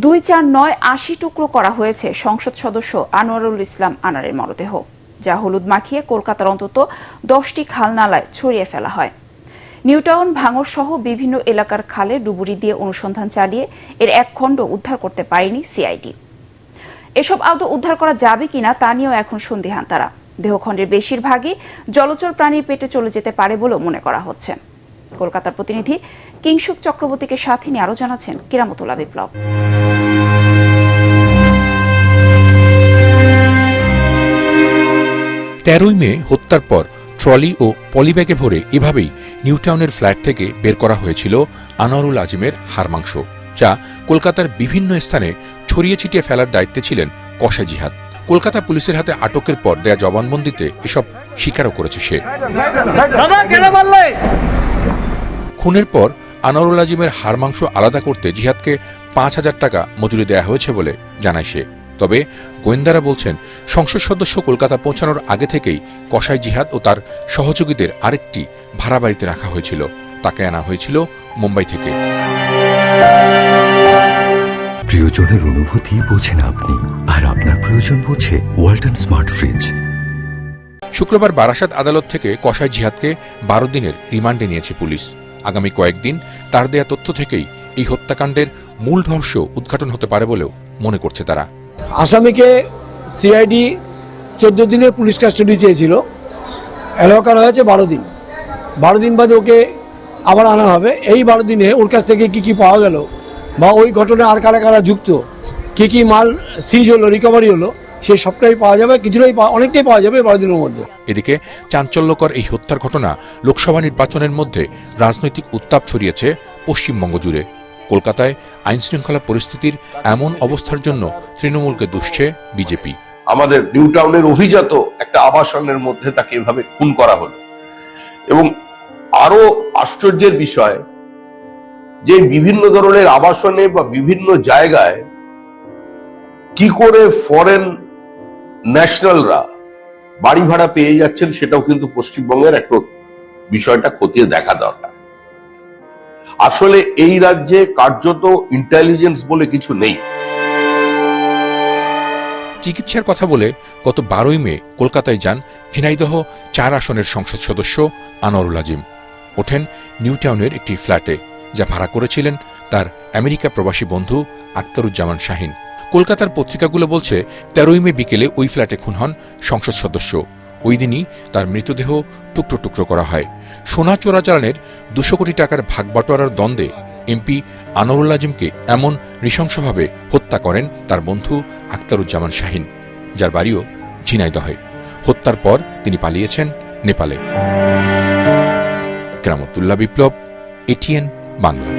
2-4-9 80 টুকরো করা হয়েছে সংসদ সদস্য আনোয়ারুল ইসলাম আনারের মরদেহ, যা হলুদ মাখিয়ে কলকাতার অন্তত 10টি খাল নালায় ছড়িয়ে ফেলা হয়। নিউটাউন ভাঙর সহ বিভিন্ন এলাকার খালে ডুবুরি দিয়ে অনুসন্ধান চালিয়ে এর এক খণ্ড উদ্ধার করতে পারেনি সিআইডি। এসব আদৌ উদ্ধার করা যাবে কিনা তা নিয়েও এখন সন্দিহান তারা। দেহখণ্ডের বেশিরভাগই জলচর প্রাণীর পেটে চলে যেতে পারে বলেও মনে করা হচ্ছে। কলকাতার প্রতিনিধি কিংশুক চক্রবর্তীকে সাথে নিয়ে আরো জানাচ্ছেন কিরামতুল্লাহ বিপ্লব। 13ই মে হত্যার পর ট্রলি ও পলিব্যাগে ভরে এভাবেই নিউটাউনের ফ্ল্যাট থেকে বের করা হয়েছিল আনোয়ারুল আজিমের হাড় মাংস, যা কলকাতার বিভিন্ন স্থানে ছড়িয়ে ছিটিয়ে ফেলার দায়িত্বে ছিলেন কসাই জিহাদ। কলকাতা পুলিশের হাতে আটকের পর দেয়া জবানবন্দিতে এসব স্বীকারও করেছে সে। খুনের পর আনোয়ারুল আজিমের হাড় মাংস আলাদা করতে জিহাদকে 5,000 টাকা মজুরি দেয়া হয়েছে বলে জানায় সে। তবে গোয়েন্দারা বলছেন, সংসদ সদস্য কলকাতা পৌঁছানোর আগে থেকেই কসাই জিহাদ ও তার সহযোগীদের আরেকটি ভাড়া বাড়িতে রাখা হয়েছিল। তাকে আনা হয়েছিল মুম্বাই থেকে। প্রিয়জনের অনুভূতি বোঝেন আপনি, আর আপনার প্রয়োজন বোঝে ওয়ালটন স্মার্ট ফ্রিজ। শুক্রবার বারাসাত আদালত থেকে কসাই জিহাদকে 12 দিনের রিমান্ডে নিয়েছে পুলিশ। আগামী কয়েকদিন তার দেয়া তথ্য থেকেই এই হত্যাকাণ্ডের মূল রহস্য উদ্ঘাটন হতে পারে বলেও মনে করছে তারা। আসামিকে সিআইডি 14 দিনের পুলিশ কাস্টডি চেয়েছিল, অ্যালাউ করা হয়েছে 12 দিন। 12 দিন বাদে ওকে আবার আনা হবে। এই 12 দিনে ওর কাছ থেকে কি পাওয়া গেল বা ওই ঘটনায় আর কারা কারা যুক্ত, কি মাল সিজ হলো, রিকভারি হলো, সেই সবটাই পাওয়া যাবে, কিছুটাই অনেকটাই পাওয়া যাবে 12 দিনের মধ্যে। এদিকে চাঞ্চল্যকর এই হত্যার ঘটনা লোকসভা নির্বাচনের মধ্যে রাজনৈতিক উত্তাপ ছড়িয়েছে পশ্চিমবঙ্গ জুড়ে। কলকাতায় আইনশৃঙ্খলা পরিস্থিতির এমন অবস্থার জন্য তৃণমূলকে দুষছে বিজেপি। আমাদের নিউটাউনের অভিজাত একটা আবাসনের মধ্যে তাকে এভাবে খুন করা হলো। এবং আরো আশ্চর্যের বিষয় যে বিভিন্ন ধরনের আবাসনে বা বিভিন্ন জায়গায় কি করে ফরেন ন্যাশনালরা বাড়ি ভাড়া পেয়ে যাচ্ছেন, সেটাও কিন্তু পশ্চিমবঙ্গের একটা বিষয়টা খতিয়ে দেখা দরকার। আসলে এই রাজ্যে কার্যত ইন্টেলিজেন্স বলে কিছু নেই। চিকিৎসার কথা বলে গত 12ই মে কলকাতায় যান ঝিনাইদহ 4 আসনের সংসদ সদস্য আনোয়ারুল আজিম। ওঠেন নিউটাউনের একটি ফ্ল্যাটে, যা ভাড়া করেছিলেন তার আমেরিকা প্রবাসী বন্ধু আখতারুজ্জামান শাহিন। কলকাতার পত্রিকাগুলো বলছে 13ই মে বিকেলে ওই ফ্ল্যাটে খুন হন সংসদ সদস্য। ওই দিনই তার মৃতদেহ টুকরো টুকরো করা হয়। সোনা চোরাচালানের 200 কোটি টাকার ভাগবাটোয়ারার দ্বন্দ্বে এমপি আনোয়ারুল আজিমকে এমন নৃশংসভাবে হত্যা করেন তার বন্ধু আখতারুজ্জামান শাহিন, যার বাড়িও ঝিনাইদহে। হত্যার পর তিনি পালিয়েছেন নেপালে। কিরামতুল্লাহ বিপ্লব, এটিএন বাংলা।